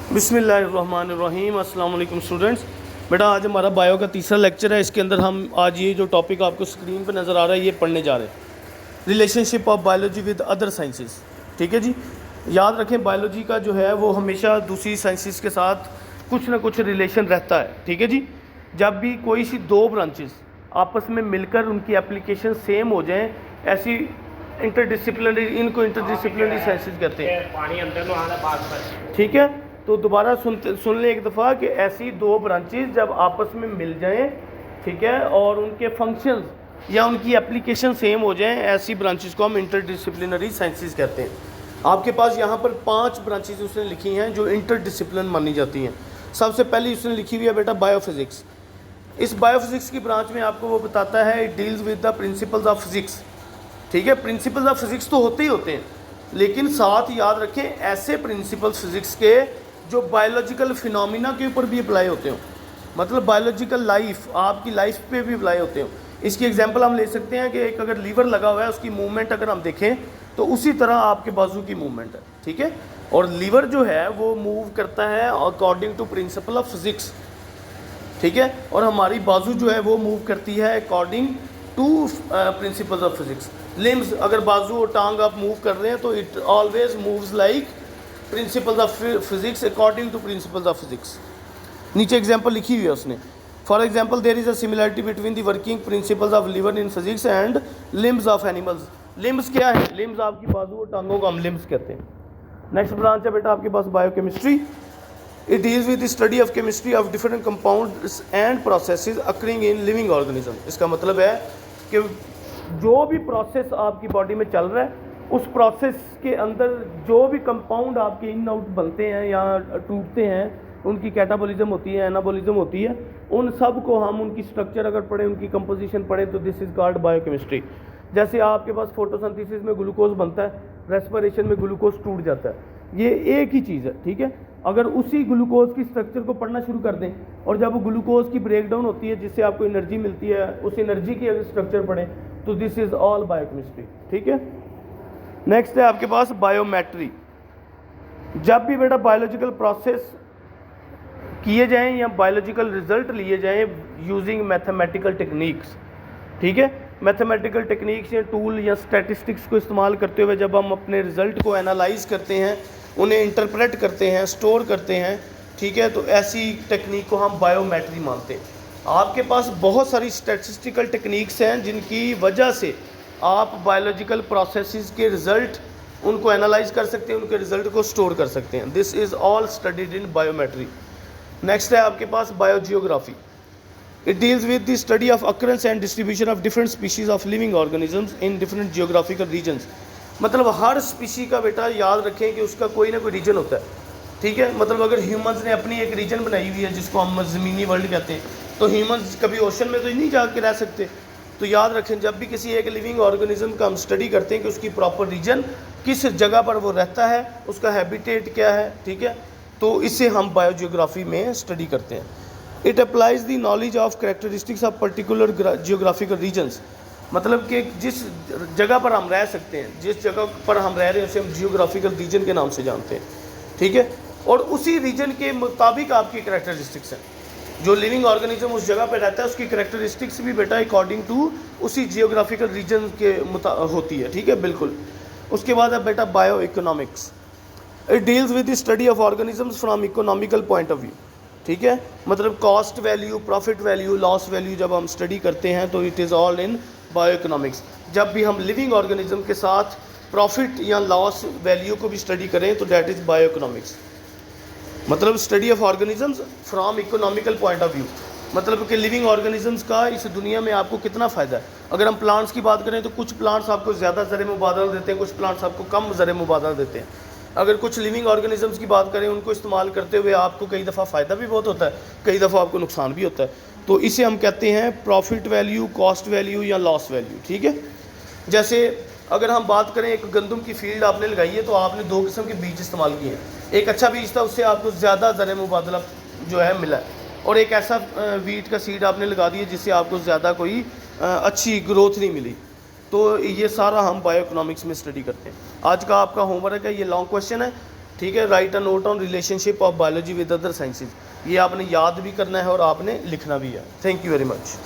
बिस्मिल्लाहिर्रहमानिर्रहीम। अस्सलाम वालेकुम स्टूडेंट्स। बेटा आज हमारा बायो का तीसरा लेक्चर है। इसके अंदर हम आज ये जो टॉपिक आपको स्क्रीन पर नज़र आ रहा है ये पढ़ने जा रहे हैं, relationship of biology with other sciences. ठीक है जी, याद रखें बायोलॉजी का जो है वो हमेशा दूसरी साइंसेस के साथ कुछ ना कुछ रिलेशन रहता है। ठीक है जी, जब भी कोई सी दो ब्रांचेस आपस में मिलकर उनकी एप्लीकेशन सेम हो जाएं, ऐसी इंटरडिसिप्लिनरी, इनको इंटरडिसिप्लिनरी साइंसेस कहते हैं। ठीक है, तो दोबारा सुन लें एक दफ़ा कि ऐसी दो ब्रांचेस जब आपस में मिल जाएं, ठीक है, और उनके फंक्शंस या उनकी एप्लीकेशन सेम हो जाएं, ऐसी ब्रांचेस को हम इंटरडिसिप्लिनरी साइंसेस कहते हैं। आपके पास यहाँ पर 5 ब्रांचेस उसने लिखी हैं जो इंटरडिसिप्लिन मानी जाती हैं। सबसे पहली उसने लिखी हुई है बेटा बायोफिज़िक्स। इस बायोफिज़िक्स की ब्रांच में आपको वो बताता है it deals with the principles of physics. ठीक है, प्रिंसिपल्स ऑफ फिज़िक्स तो होते ही होते हैं, लेकिन साथ याद रखें ऐसे प्रिंसिपल्स फिज़िक्स के जो बायोलॉजिकल फिनोमिना के ऊपर भी अप्लाई होते हो, मतलब बायोलॉजिकल लाइफ, आपकी लाइफ पे भी अप्लाई होते हो। इसकी एग्जांपल हम ले सकते हैं कि एक अगर लीवर लगा हुआ है, उसकी मूवमेंट अगर हम देखें तो उसी तरह आपके बाजू की मूवमेंट है। ठीक है, और लीवर जो है वो मूव करता है according to principle of physics. ठीक है, और हमारी बाजू जो है वो मूव करती है according to principles of physics. Limbs, अगर बाजू और टांग आप मूव कर रहे हैं तो it always moves like principles of physics according to principles of physics. नीचे एग्जांपल लिखी हुई है उसने। For example there is a similarity between the working principles of lever in physics and limbs of animals. Limbs क्या है? Limbs आपकी बाजू और टांगों को हम लिम्स कहते हैं। नेक्स्ट ब्रांच है बेटा आपके पास biochemistry. It deals with the study of chemistry of different compounds and processes occurring in living organism. इसका मतलब है कि जो भी प्रोसेस आपकी बॉडी में चल रहा है उस प्रोसेस के अंदर जो भी कंपाउंड आपके इन आउट बनते हैं या टूटते हैं, उनकी कैटाबॉलिज्म होती है, एनाबॉलिज्म होती है, उन सब को हम उनकी स्ट्रक्चर अगर पढ़ें, उनकी कंपोजिशन पढ़ें तो दिस इज़ कॉल्ड बायोकेमिस्ट्री। जैसे आपके पास फोटोसिंथेसिस में ग्लूकोज बनता है, रेस्पिरेशन में ग्लूकोज टूट जाता है, ये एक ही चीज़ है। ठीक है, अगर उसी ग्लूकोज की स्ट्रक्चर को पढ़ना शुरू कर दें और जब वो ग्लूकोज की ब्रेकडाउन होती है जिससे आपको एनर्जी मिलती है, उस एनर्जी की अगर स्ट्रक्चर पढ़ें तो दिस इज़ ऑल बायोकेमिस्ट्री। ठीक है, नेक्स्ट है आपके पास बायोमेट्री। जब भी बेटा बायोलॉजिकल प्रोसेस किए जाएं या बायोलॉजिकल रिजल्ट लिए जाएं यूजिंग मैथमेटिकल टेक्निक्स। ठीक है, मैथमेटिकल टेक्निक्स या टूल या स्टैटिस्टिक्स को इस्तेमाल करते हुए जब हम अपने रिज़ल्ट को एनालाइज करते हैं, उन्हें इंटरप्रेट करते हैं, स्टोर करते हैं, ठीक है, तो ऐसी टेक्निक को हम बायोमेट्री मानते हैं। आपके पास बहुत सारी स्टैटिस्टिकल टेक्निक्स हैं जिनकी वजह से आप बायोलॉजिकल प्रोसेसेस के रिज़ल्ट उनको एनालाइज कर सकते हैं, उनके रिज़ल्ट को स्टोर कर सकते हैं। This is all studied in biometry. Next है आपके पास biogeography. It deals with the study of occurrence and distribution of different species of living organisms in different geographical regions. मतलब हर स्पीशी का बेटा याद रखें कि उसका कोई ना कोई रीजन होता है। ठीक है, मतलब अगर ह्यूमंस ने अपनी एक रीजन बनाई हुई है जिसको हम ज़मीनी वर्ल्ड कहते हैं, तो ह्यूमंस कभी ओशन में तो नहीं जा के रह सकते। तो याद रखें जब भी किसी एक लिविंग ऑर्गेनिज्म का हम स्टडी करते हैं कि उसकी प्रॉपर रीजन किस जगह पर वो रहता है, उसका हैबिटेट क्या है, ठीक है, तो इसे हम बायोजियोग्राफी में स्टडी करते हैं। It applies the knowledge of characteristics of particular geographical regions. मतलब कि जिस जगह पर हम रह सकते हैं, जिस जगह पर हम रह रहे हैं उसे हम जियोग्राफिकल रीजन के नाम से जानते हैं। ठीक है, और उसी रीजन के मुताबिक आपकी कैरेक्टरिस्टिक्स हैं। जो लिविंग ऑर्गेनिज्म उस जगह पे रहता है उसकी कैरेक्टरिस्टिक्स भी बेटा अकॉर्डिंग टू उसी जियोग्राफिकल रीजन के होती है। ठीक है, बिल्कुल। उसके बाद है बेटा bio economics. It deals with the study of organisms from economical point of view. ठीक है, मतलब cost value, profit value, loss value जब हम स्टडी करते हैं तो it is all in bio economics. जब भी हम लिविंग ऑर्गेनिज्म के साथ प्रॉफिट या लॉस वैल्यू को भी स्टडी करें तो दैट इज़ बायो इकोनॉमिक्स। मतलब study of organisms from economical point of view, मतलब कि लिविंग ऑर्गेनिजम्स का इस दुनिया में आपको कितना फ़ायदा है। अगर हम प्लांट्स की बात करें तो कुछ प्लांट्स आपको ज़्यादा ज़र मुबादला देते हैं, कुछ प्लांट्स आपको कम ज़र मुबादला देते हैं। अगर कुछ लिविंग ऑर्गेनिजम्स की बात करें, उनको इस्तेमाल करते हुए आपको कई दफ़ा फ़ायदा भी बहुत होता है, कई दफ़ा आपको नुकसान भी होता है। तो इसे हम कहते हैं प्रॉफिट वैल्यू, कॉस्ट वैल्यू या लॉस वैल्यू। ठीक है, जैसे अगर हम बात करें एक गंदम की फील्ड आपने लगाई है तो आपने 2 किस्म के बीज इस्तेमाल किए हैं। एक अच्छा बीज था, उससे आपको ज़्यादा ज़र मुबादला जो है मिला है, और एक ऐसा वीट का सीड आपने लगा दिया जिससे आपको ज़्यादा कोई अच्छी ग्रोथ नहीं मिली। तो ये सारा हम बायो इकोनॉमिक्स में स्टडी करते हैं। आज का आपका होमवर्क है, ये लॉन्ग क्वेश्चन है, ठीक है, right a note on relationship of biology with other sciences. ये आपने याद भी करना है और आपने लिखना भी है। Thank you very much.